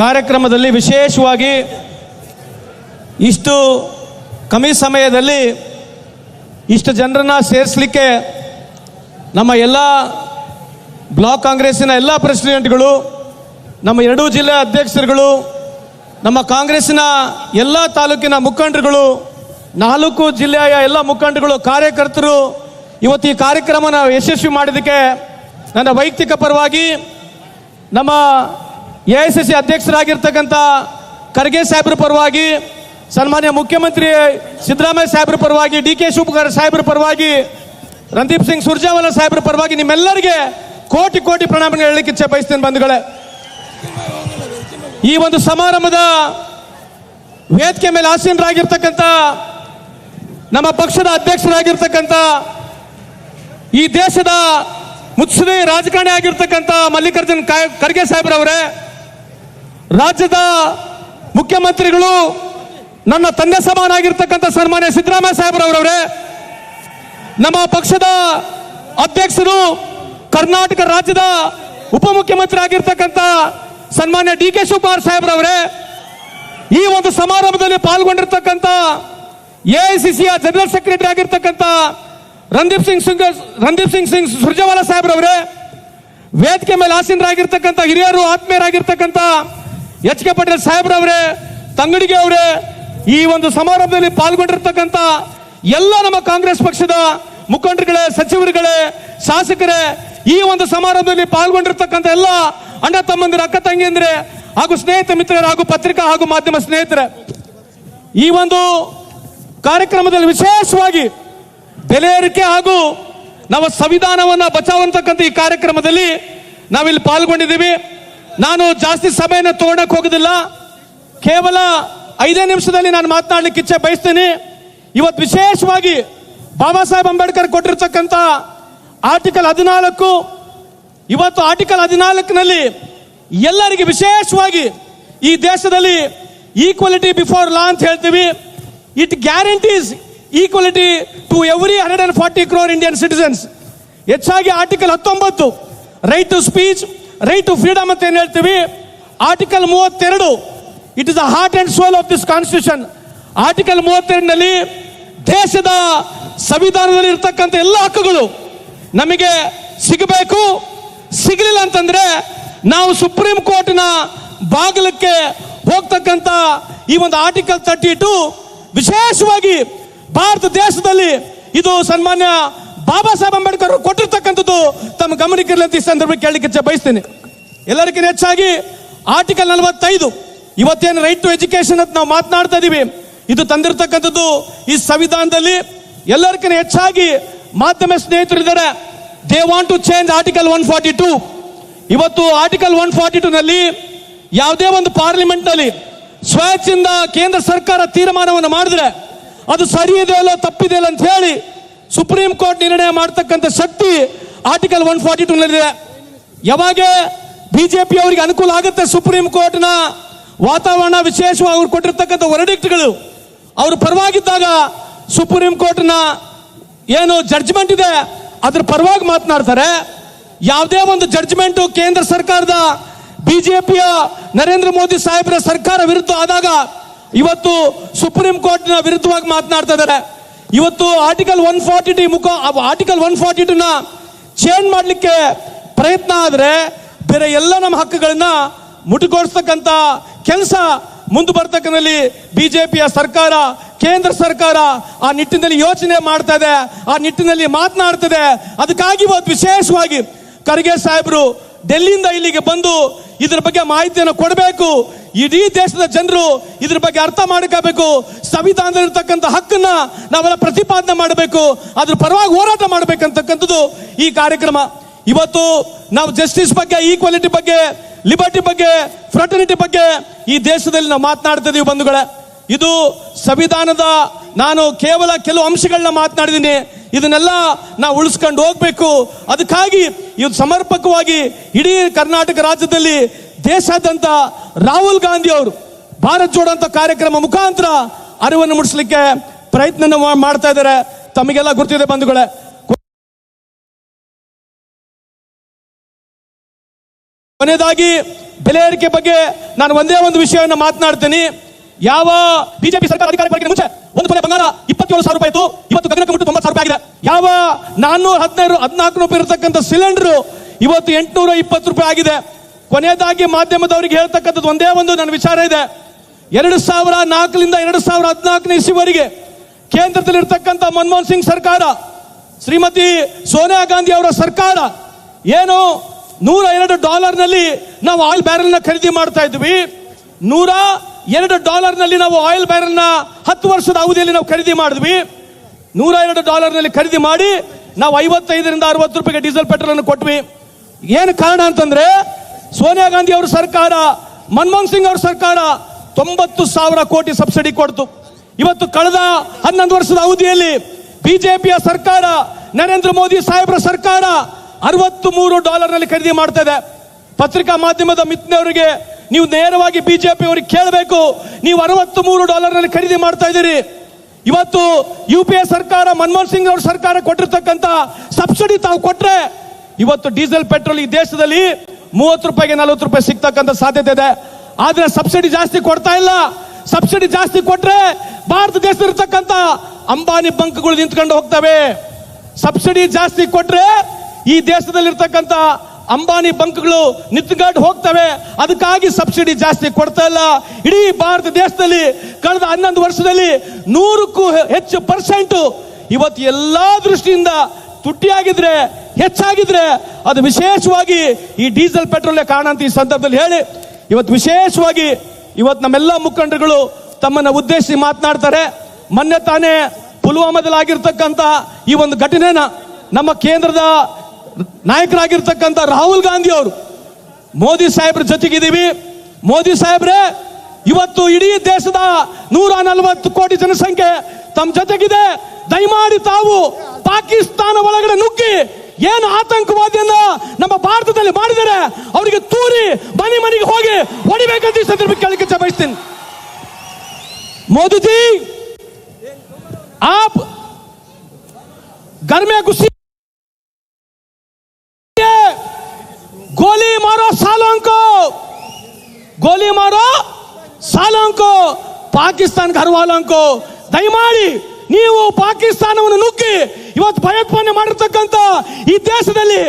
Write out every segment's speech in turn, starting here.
ಕಾರ್ಯಕ್ರಮದಲ್ಲಿ ವಿಶೇಷವಾಗಿ ಇಷ್ಟು ಕಮ್ಮಿ ಸಮಯದಲ್ಲಿ ಇಷ್ಟು ಜನರನ್ನು ಸೇರಿಸಲಿಕ್ಕೆ ನಮ್ಮ ಎಲ್ಲ ಬ್ಲಾಕ್ ಕಾಂಗ್ರೆಸ್ಸಿನ ಎಲ್ಲ ಪ್ರೆಸಿಡೆಂಟ್ಗಳು, ನಮ್ಮ ಎರಡೂ ಜಿಲ್ಲೆ ಅಧ್ಯಕ್ಷರುಗಳು, ನಮ್ಮ ಕಾಂಗ್ರೆಸ್ಸಿನ ಎಲ್ಲ ತಾಲೂಕಿನ ಮುಖಂಡರುಗಳು, 4 ಜಿಲ್ಲೆಯ ಎಲ್ಲ ಮುಖಂಡರುಗಳು, ಕಾರ್ಯಕರ್ತರು ಇವತ್ತು ಈ ಕಾರ್ಯಕ್ರಮನ ಯಶಸ್ವಿ ಮಾಡಿದ್ದಕ್ಕೆ ನನ್ನ ವೈಯಕ್ತಿಕ ಪರವಾಗಿ ನಮ್ಮ AICC ಅಧ್ಯಕ್ಷರಾಗಿರ್ತಕ್ಕಂಥ ಖರ್ಗೆ ಸಾಹೇಬ್ರ ಪರವಾಗಿ, ಸನ್ಮಾನ್ಯ ಮುಖ್ಯಮಂತ್ರಿ ಸಿದ್ದರಾಮಯ್ಯ ಸಾಹೇಬ್ರ ಪರವಾಗಿ, DK ಶಿವಕುಮಾರ್ ಸಾಹೇಬ್ರ ಪರವಾಗಿ, ರಣದೀಪ್ ಸಿಂಗ್ ಸುರ್ಜೇವಾಲಾ ಸಾಹೇಬ್ರ ಪರವಾಗಿ ನಿಮ್ಮೆಲ್ಲರಿಗೆ ಕೋಟಿ ಕೋಟಿ ಪ್ರಣಾಮಗಳು ಹೇಳಲಿಕ್ಕೆ ಇಚ್ಛೆ ಬಯಸ್ತೇನೆ ಬಂಧುಗಳೇ. ಈ ಒಂದು ಸಮಾರಂಭದ ವೇದಿಕೆ ಮೇಲೆ ಆಸೀನರಾಗಿರ್ತಕ್ಕಂಥ ನಮ್ಮ ಪಕ್ಷದ ಅಧ್ಯಕ್ಷರಾಗಿರ್ತಕ್ಕಂಥ ಈ ದೇಶದ ಮುತ್ಸದಿ ರಾಜಕಾರಣಿ ಆಗಿರ್ತಕ್ಕಂಥ ಮಲ್ಲಿಕಾರ್ಜುನ್ ಖರ್ಗೆ ಸಾಹೇಬ್ರವರೇ, ರಾಜ್ಯದ ಮುಖ್ಯಮಂತ್ರಿಗಳು, ನನ್ನ ತಂದೆ ಸಮಾನ ಆಗಿರ್ತಕ್ಕಂಥ ಸನ್ಮಾನ್ಯ ಸಿದ್ದರಾಮಯ್ಯ ಸಾಹೇಬ್ರವರವರೇ, ನಮ್ಮ ಪಕ್ಷದ ಅಧ್ಯಕ್ಷರು, ಕರ್ನಾಟಕ ರಾಜ್ಯದ ಉಪಮುಖ್ಯಮಂತ್ರಿ ಆಗಿರ್ತಕ್ಕಂಥ ಸನ್ಮಾನ್ಯ DK ಶಿವಕುಮಾರ್ ಸಾಹೇಬ್ರವರೇ, ಈ ಒಂದು ಸಮಾರಂಭದಲ್ಲಿ ಪಾಲ್ಗೊಂಡಿರ್ತಕ್ಕಂಥ AICCಯ ಜನರಲ್ ಸೆಕ್ರೆಟರಿ ಆಗಿರ್ತಕ್ಕಂಥ ರಣದೀಪ್ ಸಿಂಗ್ ಸುರ್ಜೇವಾಲಾ ಸಾಹೇಬ್ರವರೇ, ವೇದಿಕೆ ಮೇಲೆ ಆಸೀನರಾಗಿರ್ತಕ್ಕಂಥ ಹಿರಿಯರು, ಆತ್ಮೀಯರಾಗಿರ್ತಕ್ಕಂಥ HK ಪಟೇಲ್ ಸಾಹೇಬ್ರವರೇ, ತಂಗಡಿಗೆ ಅವರೇ, ಈ ಒಂದು ಸಮಾರಂಭದಲ್ಲಿ ಪಾಲ್ಗೊಂಡಿರ್ತಕ್ಕಂಥ ಎಲ್ಲ ನಮ್ಮ ಕಾಂಗ್ರೆಸ್ ಪಕ್ಷದ ಮುಖಂಡರುಗಳೇ, ಸಚಿವರುಗಳೇ, ಶಾಸಕರೇ, ಈ ಒಂದು ಸಮಾರಂಭದಲ್ಲಿ ಪಾಲ್ಗೊಂಡಿರ್ತಕ್ಕಂಥ ಎಲ್ಲ ಅಣ್ಣ ತಮ್ಮಂದಿರ, ಅಕ್ಕ ತಂಗಿಯಂದ್ರೆ ಹಾಗೂ ಸ್ನೇಹಿತ ಮಿತ್ರರು ಹಾಗೂ ಪತ್ರಿಕಾ ಹಾಗೂ ಮಾಧ್ಯಮ ಸ್ನೇಹಿತರೆ, ಈ ಒಂದು ಕಾರ್ಯಕ್ರಮದಲ್ಲಿ ವಿಶೇಷವಾಗಿ ಬೆಲೆ ಏರಿಕೆ ಹಾಗೂ ನಾವು ಸಂವಿಧಾನವನ್ನು ಬಚಾವಂತಕ್ಕಂಥ ಈ ಕಾರ್ಯಕ್ರಮದಲ್ಲಿ ನಾವಿಲ್ಲಿ ಪಾಲ್ಗೊಂಡಿದ್ದೀವಿ. ನಾನು ಜಾಸ್ತಿ ಸಮಯನ ತಗೊಳಕ್ ಹೋಗೋದಿಲ್ಲ, ಕೇವಲ 5 ನಿಮಿಷದಲ್ಲಿ ನಾನು ಮಾತನಾಡಲಿಕ್ಕೆ ಇಚ್ಛೆ ಬಯಸ್ತೇನೆ. ಇವತ್ತು ವಿಶೇಷವಾಗಿ ಬಾಬಾ ಸಾಹೇಬ್ ಅಂಬೇಡ್ಕರ್ ಕೊಟ್ಟಿರ್ತಕ್ಕಂಥ ಆರ್ಟಿಕಲ್ 14, ಇವತ್ತು ಆರ್ಟಿಕಲ್ 14ನಲ್ಲಿ ಎಲ್ಲರಿಗೆ ವಿಶೇಷವಾಗಿ ಈ ದೇಶದಲ್ಲಿ ಈಕ್ವಾಲಿಟಿ ಬಿಫೋರ್ ಲಾ ಅಂತ ಹೇಳ್ತೀವಿ. It guarantees equality to every 140 crore Indian citizens. ಹೆಚ್ಚಾಗಿ article 19 right to speech, right to freedom ಅಂತ ಏನ್ ಹೇಳ್ತೀವಿ. Article 32 it is the heart and soul of this constitution. Article 32ನಲ್ಲಿ ದೇಶದ ಸಂವಿಧಾನದಲ್ಲಿ ಇರ್ತಕ್ಕಂಥ ಎಲ್ಲ ಹಕ್ಕುಗಳು ನಮಗೆ ಸಿಗಬೇಕು. ಸಿಗಲಿಲ್ಲ ಅಂತಂದ್ರೆ ನಾವು ಸುಪ್ರೀಂ ಕೋರ್ಟ್ನ ಬಾಗಿಲಕ್ಕೆ ಹೋಗ್ತಕ್ಕಂಥ ಈ ಒಂದು ಆರ್ಟಿಕಲ್ 32 ವಿಶೇಷವಾಗಿ ಭಾರತ ದೇಶದಲ್ಲಿ ಇದು ಸನ್ಮಾನ್ಯ ಬಾಬಾ ಸಾಹೇಬ್ ಅಂಬೇಡ್ಕರ್ ಕೊಟ್ಟಿರ್ತಕ್ಕಂಥದ್ದು ತಮ್ಮ ಗಮನಕ್ಕಿರಲಿ ಅಂತ ಈ ಸಂದರ್ಭಕ್ಕೆ ಕೇಳಲಿಕ್ಕೆ ಇಚ್ಛೆ ಬಯಸ್ತೇನೆ. ಎಲ್ಲರಿಗಿಂತ ಹೆಚ್ಚಾಗಿ ಆರ್ಟಿಕಲ್ 45 ಇವತ್ತೇನು ರೈಟ್ ಟು ಎಜುಕೇಶನ್ ಅಂತ ನಾವು ಮಾತನಾಡ್ತಾ ಇದೀವಿ, ಇದು ತಂದಿರತಕ್ಕಂಥದ್ದು ಈ ಸಂವಿಧಾನದಲ್ಲಿ. ಎಲ್ಲರಿಗಿಂತ ಹೆಚ್ಚಾಗಿ ಮಾಧ್ಯಮ ಸ್ನೇಹಿತರಿದ್ದಾರೆ, they want to change article 142. ಇವತ್ತು ಆರ್ಟಿಕಲ್ 142ನಲ್ಲಿ ಯಾವುದೇ ಒಂದು ಪಾರ್ಲಿಮೆಂಟ್ ನಲ್ಲಿ ಸ್ವೇಚ್ಛೆಯಿಂದ ಕೇಂದ್ರ ಸರ್ಕಾರ ತೀರ್ಮಾನವನ್ನು ಮಾಡಿದ್ರೆ ಅದು ಸರಿ ಇದೆಯಲ್ಲ ತಪ್ಪಿದೆ ಅಂತ ಹೇಳಿ ಸುಪ್ರೀಂ ಕೋರ್ಟ್ ನಿರ್ಣಯ ಮಾಡತಕ್ಕಂಥ ಶಕ್ತಿ ಆರ್ಟಿಕಲ್ 142ನಲ್ಲಿದೆ. ಯಾವಾಗ ಬಿಜೆಪಿ ಅವರಿಗೆ ಅನುಕೂಲ ಆಗುತ್ತೆ, ಸುಪ್ರೀಂ ಕೋರ್ಟ್ನ ವಾತಾವರಣ ವಿಶೇಷವಾಗಿ ಅವ್ರು ಕೊಟ್ಟಿರ್ತಕ್ಕಂಥ ವರ್ಡಿಕ್ಟ್ಗಳು ಅವ್ರ ಪರವಾಗಿದ್ದಾಗ ಸುಪ್ರೀಂ ಕೋರ್ಟ್ನ ಏನು ಜಡ್ಜ್ಮೆಂಟ್ ಇದೆ ಅದ್ರ ಪರವಾಗಿ ಮಾತನಾಡ್ತಾರೆ. ಯಾವುದೇ ಒಂದು ಜಡ್ಜ್ಮೆಂಟ್ ಕೇಂದ್ರ ಸರ್ಕಾರದ ಬಿಜೆಪಿಯ ನರೇಂದ್ರ ಮೋದಿ ಸಾಹೇಬರ ಸರ್ಕಾರ ವಿರುದ್ಧ ಆದಾಗ ಇವತ್ತು ಸುಪ್ರೀಂ ಕೋರ್ಟ್ನ ವಿರುದ್ಧವಾಗಿ ಮಾತನಾಡ್ತಾ ಇದ್ದಾರೆ. ಇವತ್ತು ಆರ್ಟಿಕಲ್ 142ನ ಚೇಂಜ್ ಮಾಡಲಿಕ್ಕೆ ಪ್ರಯತ್ನ ಆದ್ರೆ ಬೇರೆ ಎಲ್ಲ ನಮ್ಮ ಹಕ್ಕುಗಳನ್ನ ಮುಟ್ಟುಗೊಳಿಸ್ತಕ್ಕಂಥ ಕೆಲಸ ಮುಂದೆ ಬರ್ತಕ್ಕಂಥಲ್ಲಿ ಬಿಜೆಪಿಯ ಸರ್ಕಾರ, ಕೇಂದ್ರ ಸರ್ಕಾರ ಆ ನಿಟ್ಟಿನಲ್ಲಿ ಯೋಚನೆ ಮಾಡ್ತಾ ಇದೆ, ಆ ನಿಟ್ಟಿನಲ್ಲಿ ಮಾತನಾಡ್ತದೆ. ಅದಕ್ಕಾಗಿ ಇವತ್ತು ವಿಶೇಷವಾಗಿ ಖರ್ಗೆ ಸಾಹೇಬರು ಡೆಲ್ಲಿಯಿಂದ ಇಲ್ಲಿಗೆ ಬಂದು ಇದ್ರ ಬಗ್ಗೆ ಮಾಹಿತಿಯನ್ನು ಕೊಡಬೇಕು. ಇಡೀ ದೇಶದ ಜನರು ಇದ್ರ ಬಗ್ಗೆ ಅರ್ಥ ಮಾಡ್ಕೋಬೇಕು. ಸಂವಿಧಾನದಲ್ಲಿರ್ತಕ್ಕಂಥ ಹಕ್ಕನ್ನ ನಾವೆಲ್ಲ ಪ್ರತಿಪಾದನೆ ಮಾಡಬೇಕು, ಅದ್ರ ಪರವಾಗಿ ಹೋರಾಟ ಮಾಡಬೇಕಂತಕ್ಕಂಥದ್ದು ಈ ಕಾರ್ಯಕ್ರಮ. ಇವತ್ತು ನಾವು ಜಸ್ಟಿಸ್ ಬಗ್ಗೆ, ಈಕ್ವಾಲಿಟಿ ಬಗ್ಗೆ, ಲಿಬರ್ಟಿ ಬಗ್ಗೆ, ಫ್ರಟರ್ನಿಟಿ ಬಗ್ಗೆ ಈ ದೇಶದಲ್ಲಿ ನಾವು ಮಾತನಾಡ್ತಾ ಇದೀವಿ ಬಂಧುಗಳೇ. ಇದು ಸಂವಿಧಾನದ ನಾನು ಕೇವಲ ಕೆಲವು ಅಂಶಗಳನ್ನ ಮಾತನಾಡಿದ್ದೀನಿ, ಇದನ್ನೆಲ್ಲ ನಾವು ಉಳಿಸ್ಕೊಂಡು ಹೋಗ್ಬೇಕು. ಅದಕ್ಕಾಗಿ ಇದು ಸಮರ್ಪಕವಾಗಿ ಇಡೀ ಕರ್ನಾಟಕ ರಾಜ್ಯದಲ್ಲಿ ದೇಶಾದ್ಯಂತ ರಾಹುಲ್ ಗಾಂಧಿ ಅವರು ಭಾರತ್ ಜೋಡೋ ಅಂತ ಕಾರ್ಯಕ್ರಮ ಮುಖಾಂತರ ಅರಿವನ್ನು ಮೂಡಿಸಲಿಕ್ಕೆ ಪ್ರಯತ್ನ ಮಾಡ್ತಾ ಇದ್ದಾರೆ. ತಮಗೆಲ್ಲ ಗೊತ್ತಿದೆ ಬಂಧುಗಳೇ. ಕೊನೆಯದಾಗಿ ಬೆಲೆ ಏರಿಕೆ ಬಗ್ಗೆ ನಾನು ಒಂದೇ ಒಂದು ವಿಷಯವನ್ನು ಮಾತನಾಡ್ತೀನಿ. ಯಾವ ಬಿಜೆಪಿ ಸರ್ಕಾರ ಅಧಿಕಾರಕ್ಕೆ ಬರೋಕ್ಕಿಂತ ಮುಂಚೆ ಒಂದು ತೊಲೆ ಬಂಗಾರ 27,000 ರೂಪಾಯಿ ಇತ್ತು, ಇವತ್ತು ಗಗನಕ್ಕೆ ಮುಟ್ಟು 90,000 ರೂಪಾಯಿ ಆಗಿದೆ. ಯಾವ 414 ರೂಪಾಯಿ ಇರತಕ್ಕಂಥ ಸಿಲಿಂಡರ್ ಇವತ್ತು 820 ರೂಪಾಯಿ ಆಗಿದೆ. ಕೊನೆಯದಾಗಿ ಮಾಧ್ಯಮದವರಿಗೆ ಹೇಳ್ತಕ್ಕಂಥದ್ದು ಒಂದೇ ಒಂದು ನನ್ನ ವಿಚಾರ ಇದೆ. 2004ರಿಂದ 2014 ಇಸ್ವಿವರೆಗೆ ಕೇಂದ್ರದಲ್ಲಿರ್ತಕ್ಕಂಥ ಮನಮೋಹನ್ ಸಿಂಗ್ ಸರ್ಕಾರ, ಶ್ರೀಮತಿ ಸೋನಿಯಾ ಗಾಂಧಿ ಅವರ ಸರ್ಕಾರ ಏನು $102 ನಾವು ಆಯಿಲ್ ಬ್ಯಾರೆಲ್ನ ಖರೀದಿ ಮಾಡ್ತಾ ಇದ್ವಿ. $102 ನಾವು ಆಯಿಲ್ ಬ್ಯಾರೆಲ್ನ 10 ವರ್ಷದ ಅವಧಿಯಲ್ಲಿ ನಾವು ಖರೀದಿ ಮಾಡಿದ್ವಿ. $102 ಖರೀದಿ ಮಾಡಿ ನಾವು 55ರಿಂದ 60 ರೂಪಾಯಿಗೆ ಡೀಸೆಲ್ ಪೆಟ್ರೋಲ್ ಅನ್ನು ಕೊಟ್ವಿ. ಏನು ಕಾರಣ ಅಂತಂದ್ರೆ ಸೋನಿಯಾ ಗಾಂಧಿ ಅವರ ಸರ್ಕಾರ, ಮನಮೋಹನ್ ಸಿಂಗ್ ಅವರ ಸರ್ಕಾರ 90,000 ಕೋಟಿ ಸಬ್ಸಿಡಿ ಕೊಡ್ತು. ಇವತ್ತು ಕಳೆದ 11 ವರ್ಷದ ಅವಧಿಯಲ್ಲಿ ಬಿಜೆಪಿಯ ಸರ್ಕಾರ, ನರೇಂದ್ರ ಮೋದಿ ಸಾಹೇಬರ ಸರ್ಕಾರ $63 ಖರೀದಿ ಮಾಡ್ತಾ ಇದೆ. ಪತ್ರಿಕಾ ಮಾಧ್ಯಮದ ಮಿತ್ರರಿಗೆ ನೀವು ನೇರವಾಗಿ ಬಿಜೆಪಿ ಅವರಿಗೆ ಕೇಳಬೇಕು, ನೀವು $63 ಖರೀದಿ ಮಾಡ್ತಾ ಇದ್ದೀರಿ. ಇವತ್ತು UPA ಸರ್ಕಾರ, ಮನಮೋಹನ್ ಸಿಂಗ್ ಅವರ ಸರ್ಕಾರ ಕೊಟ್ಟಿರ್ತಕ್ಕಂಥ ಸಬ್ಸಿಡಿ ತಾವು ಕೊಟ್ರೆ ಇವತ್ತು ಡೀಸೆಲ್ ಪೆಟ್ರೋಲ್ ಈ ದೇಶದಲ್ಲಿ 30 ರೂಪಾಯಿಗೆ 40 ರೂಪಾಯಿ ಸಿಗ್ತಕ್ಕಂಥ ಸಾಧ್ಯತೆ ಇದೆ. ಆದ್ರೆ ಸಬ್ಸಿಡಿ ಜಾಸ್ತಿ ಕೊಡ್ತಾ ಇಲ್ಲ. ಸಬ್ಸಿಡಿ ಜಾಸ್ತಿ ಕೊಟ್ರೆ ಭಾರತ ದೇಶದಲ್ಲಿರ್ತಕ್ಕಂಥ ಅಂಬಾನಿ ಬಂಕ್ಗಳು ನಿಂತ್ಕೊಂಡು ಹೋಗ್ತವೆ. ಸಬ್ಸಿಡಿ ಜಾಸ್ತಿ ಕೊಟ್ರೆ ಈ ದೇಶದಲ್ಲಿರ್ತಕ್ಕಂಥ ಅಂಬಾನಿ ಬಂಕ್ಗಳು ನಿಂತ್ಕೊಂಡು ಹೋಗ್ತವೆ. ಅದಕ್ಕಾಗಿ ಸಬ್ಸಿಡಿ ಜಾಸ್ತಿ ಕೊಡ್ತಾ ಇಲ್ಲ. ಇಡೀ ಭಾರತ ದೇಶದಲ್ಲಿ ಕಳೆದ 11 ವರ್ಷದಲ್ಲಿ 100ಕ್ಕೂ ಹೆಚ್ಚು % ಇವತ್ತು ಎಲ್ಲಾ ದೃಷ್ಟಿಯಿಂದ ತುಟ್ಟಿಯಾಗಿದ್ರೆ, ಹೆಚ್ಚಾಗಿದ್ರೆ ಅದು ವಿಶೇಷವಾಗಿ ಈ ಡೀಸೆಲ್ ಪೆಟ್ರೋಲ್ ಕಾರಣ ಅಂತ ಈ ಸಂದರ್ಭದಲ್ಲಿ ಹೇಳಿ, ಇವತ್ತು ವಿಶೇಷವಾಗಿ ಇವತ್ತು ನಮ್ಮೆಲ್ಲ ಮುಖಂಡರುಗಳು ತಮ್ಮನ್ನ ಉದ್ದೇಶಿಸಿ ಮಾತನಾಡ್ತಾರೆ. ಮೊನ್ನೆ ತಾನೇ ಪುಲ್ವಾಮಾದಲ್ಲಿ ಆಗಿರ್ತಕ್ಕಂಥ ಈ ಒಂದು ಘಟನೆನ ನಮ್ಮ ಕೇಂದ್ರದ ನಾಯಕರಾಗಿರ್ತಕ್ಕಂಥ ರಾಹುಲ್ ಗಾಂಧಿ ಅವರು ಮೋದಿ ಸಾಹೇಬ್ರ ಜೊತೆಗಿದ್ದೀವಿ. ಮೋದಿ ಸಾಹೇಬ್ರೆ, ಇವತ್ತು ಇಡೀ ದೇಶದ 140 ಕೋಟಿ ಜನಸಂಖ್ಯೆ ತಮ್ಮ ಜೊತೆಗಿದೆ. ದಯಮಾಡಿ ತಾವು ಪಾಕಿಸ್ತಾನ ಒಳಗಡೆ ನುಗ್ಗಿ ಏನು ಆತಂಕವಾದಿಯನ್ನ ನಮ್ಮ ಭಾರತದಲ್ಲಿ ಮಾಡಿದರೆ ಅವರಿಗೆ ತೂರಿ ಮನೆ ಮನೆಗೆ ಹೋಗಿ ಹೊಡಿಬೇಕಂತ ಈ ಸಂದರ್ಭ ಕೇಳಲಿಕ್ಕೆ ಬಯಸ್ತೀನಿ. मोदी जी, आप घर में घुसी गोली मारो सालों को, गोली मारो सालों को, ಪಾಕಿಸ್ತಾನ घर वालों को ದಯಮಾಡಿ ನೀವು ಪಾಕಿಸ್ತಾನವನ್ನು ನುಗ್ಗಿ ಇವತ್ತು ಭಯೋತ್ಪಾದನೆ ಮಾಡಿರ್ತಕ್ಕಂಥ ಈ ದೇಶದಲ್ಲಿ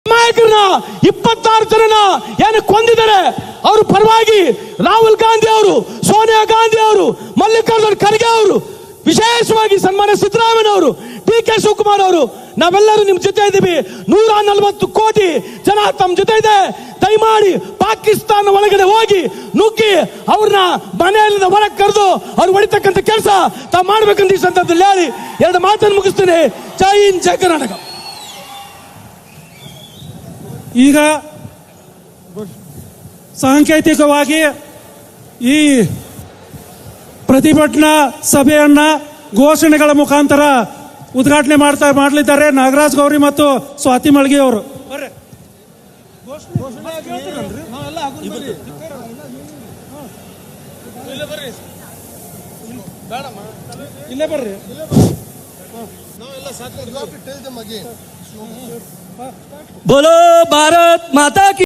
ನಾಯಕರನ್ನ 26 ಜನನ ಏನು ಕೊಂದಿದ್ದಾರೆ. ಅವರು ಪರವಾಗಿ ರಾಹುಲ್ ಗಾಂಧಿ ಅವರು, ಸೋನಿಯಾ ಗಾಂಧಿ ಅವರು, ಮಲ್ಲಿಕಾರ್ಜುನ್ ಖರ್ಗೆ ಅವರು, ವಿಶೇಷವಾಗಿ ಸನ್ಮಾನ್ಯ ಸಿದ್ದರಾಮಯ್ಯ ಅವರು, DK ಶಿವಕುಮಾರ್ ಅವರು, ನಾವೆಲ್ಲರೂ ನಿಮ್ ಜೊತೆ ಇದ್ದೀವಿ. 140 ಕೋಟಿ ಜನ ತಮ್ಮ ಜೊತೆ ಇದೆ. ದಯಮಾಡಿ ಪಾಕಿಸ್ತಾನ ಒಳಗಡೆ ಹೋಗಿ ನುಗ್ಗಿ ಅವ್ರನ್ನ ಮನೆಯಿಂದ ಹೊರಗೆ ಕರೆದು ಅವ್ರು ಹೊಡಿತಕ್ಕಂಥ ಕೆಲಸ ತಾವು ಮಾಡ್ಬೇಕಂತ ಈ ಸಂದರ್ಭದಲ್ಲಿ ಹೇಳಿ 2 ಮಾತನ್ನು ಮುಗಿಸ್ತೇನೆ. ಜೈ ಹಿಂದ್, ಜೈ ಕರ್ನಾಟಕ. ಈಗ ಸಾಂಕೇತಿಕವಾಗಿ ಈ ಪ್ರತಿಭಟನಾ ಸಭೆಯನ್ನ ಘೋಷಣೆಗಳ ಮುಖಾಂತರ ಉದ್ಘಾಟನೆ ಮಾಡಲಿದ್ದಾರೆ ನಾಗರಾಜ್ ಗೌರಿ ಮತ್ತು ಸ್ವಾತಿ ಮಳ್ಗಿ ಅವರು. ಇಲ್ಲೇ ಬರ್ರಿ. बोलो भारत माता की